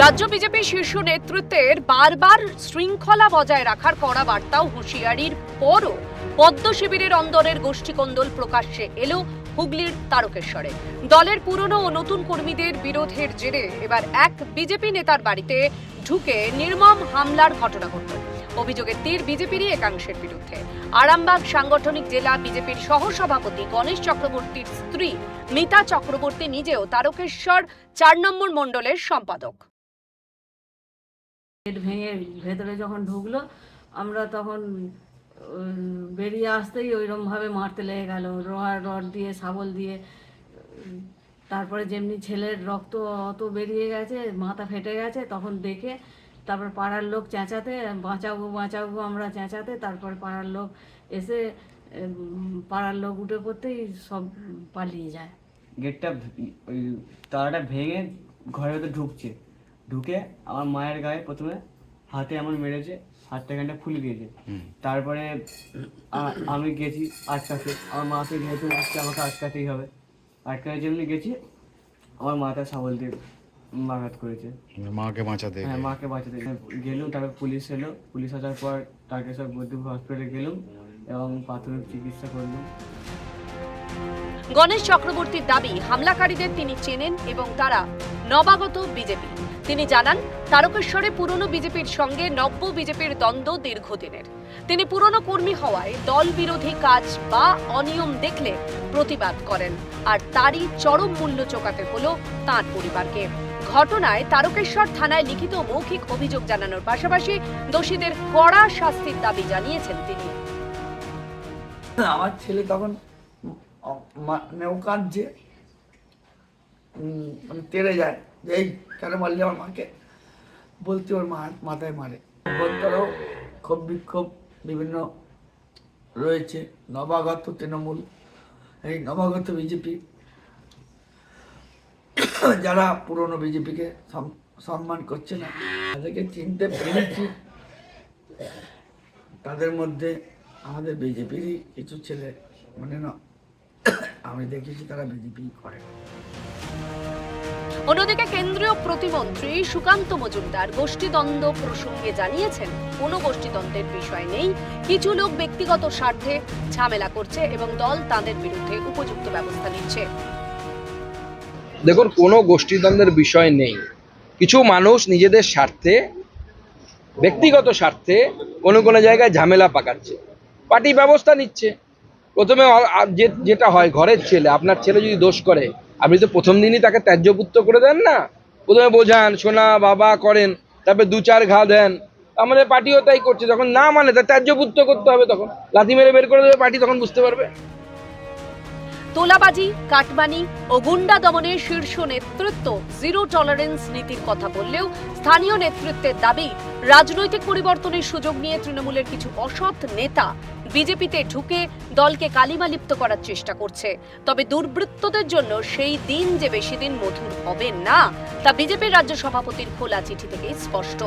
রাজ্য বিজেপি শীর্ষ নেতৃত্বের বারবার শৃঙ্খলা বজায় রাখার কড়া বার্তা ও হুঁশিয়ারির পরও পদ্ম শিবিরের অন্দরের গোষ্ঠীকন্দল প্রকাশ্যে এলো হুগলির তারকেশ্বরে। দলের পুরনো ও নতুন কর্মীদের বিরোধের জেরে এবার এক বিজেপি নেতার বাড়িতে ঢুকে নির্মম হামলার ঘটনা ঘটল। অভিযোগের তীর বিজেপিরই একাংশের বিরুদ্ধে। আরামবাগ সাংগঠনিক জেলা বিজেপির সহসভাপতি গণেশ চক্রবর্তীর স্ত্রী মিতা চক্রবর্তী নিজেও তারকেশ্বর ৪ নম্বর মণ্ডলের সম্পাদক। গেট ভেঙে ভেতরে যখন ঢুকলো আমরা তখন বেরিয়ে আসতেই ওইরকমভাবে মারতে লেগে গেল, লোহার রড দিয়ে শাবল দিয়ে। তারপরে যেমনি ছেলের রক্ত অত বেরিয়ে গেছে, মাথা ফেটে গেছে, তখন দেখে তারপর পাড়ার লোক চেঁচাতে, বাঁচাবো বাঁচাবো আমরা চেঁচাতে, তারপর পাড়ার লোক এসে পাড়ার লোক উঠে পড়তেই সব পালিয়ে যায়। গেটটা ওই তালাটা ভেঙে ঘরের ভেতর ঢুকে আমার মায়ের গায়ে প্রথমে হাতে এমন মেরেছে, হাতটা এখানটা ফুলে গিয়েছে। তারপরে আমি গেছি আটকাতে, আমার মাকে যেহেতু আজকে আমাকে আটকাতেই হবে, আটকাতে যেমনি গেছি আমার মাথা শাবল দিয়ে আঘাত করেছে। মাকে বাঁচাতে? হ্যাঁ, মাকে বাঁচাতে গেলুম। তারপর পুলিশ এলো, পুলিশ আসার পর তারকেশ্বর বৈদ্যুতিক হসপিটালে গেলুম এবং প্রাথমিক চিকিৎসা করলাম। গণেশ চক্রবর্তীর দাবি, হামলাকারীদের তিনি চেনেন এবং তারা নবাগত বিজেপি। তিনি জানান, তারকেশ্বরে পুরনো বিজেপির সঙ্গে নব্য বিজেপির দ্বন্দ্ব দীর্ঘদিনের। তিনি পুরনো কর্মী হওয়ায় দল বিরোধী কাজ বা অনিয়ম দেখলে প্রতিবাদ করেন, আর তারই চরম মূল্য চোকাতে হলো তাঁর পরিবারকে। ঘটনায় তারকেশ্বর থানায় লিখিত মৌখিক অভিযোগ জানানোর পাশাপাশি দোষীদের কড়া শাস্তির দাবি জানিয়েছেন তিনি। আমার ছেলে তখন কাঁদছে, মানে তেড়ে যায় যে এই কেন মারলি আমার মাকে, বলতে ওর মাথায় মারে। বলতেও ক্ষোভ বিক্ষোভ বিভিন্ন রয়েছে। নবাগত তৃণমূল, এই নবাগত বিজেপি যারা পুরনো বিজেপিকে সম্মান করছে না, তাদেরকে চিনতে পেরেছি। তাদের মধ্যে আমাদের বিজেপিরই কিছু ছেলে, মানে না, আমি দেখেছি তারা বিজেপি করে। অন্যদিকে কেন্দ্রীয় প্রতিমন্ত্রী সুকান্ত মজুমদার গোষ্ঠীদ্বন্দ্ব প্রসঙ্গে জানিয়েছেন, কোনো গোষ্ঠীদ্বন্দ্বের বিষয় নেই, কিছু লোক ব্যক্তিগত স্বার্থে ঝামেলা করছে এবং দল তাদের বিরুদ্ধে উপযুক্ত ব্যবস্থা নিচ্ছে। দেখুন, কোনো গোষ্ঠীদ্বন্দ্বের বিষয় নেই। কিছু মানুষ নিজেদের স্বার্থে, ব্যক্তিগত স্বার্থে কোনো জায়গায় ঝামেলা পাকাচ্ছে, পার্টি ব্যবস্থা নিচ্ছে। প্রথমে যেটা হয়, ঘরের ছেলে, আপনার ছেলে যদি দোষ করে আপনি তো প্রথম দিনই তাকে ত্যায্যপুত্র করে দেন না। প্রথমে বোঝান, শোনা বাবা করেন, তারপরে 2-4 ঘা দেন। আমাদের পার্টিও তাই করছে। যখন না মানে তা ত্যায্যপুত্র করতে হবে, তখন লাথি মেরে বের করে দেবে পার্টি, তখন বুঝতে পারবে। তোলাবাজি, কাটমানি ও গুন্ডা দমনের শীর্ষ নেতৃত্ব জিরো টলারেন্স নীতির কথা বললেও স্থানীয় নেতৃত্বের দাবি, রাজনৈতিক পরিবর্তনের সুযোগ নিয়ে তৃণমূলের কিছু অসৎ নেতা বিজেপিতে ঢুকে দলকে কালিমালিপ্ত করার চেষ্টা করছে। তবে দুর্বৃত্তদের জন্য সেই দিন যে বেশি দিন মধুর হবে না, তা বিজেপির রাজ্য সভাপতির খোলা চিঠি থেকেই স্পষ্ট।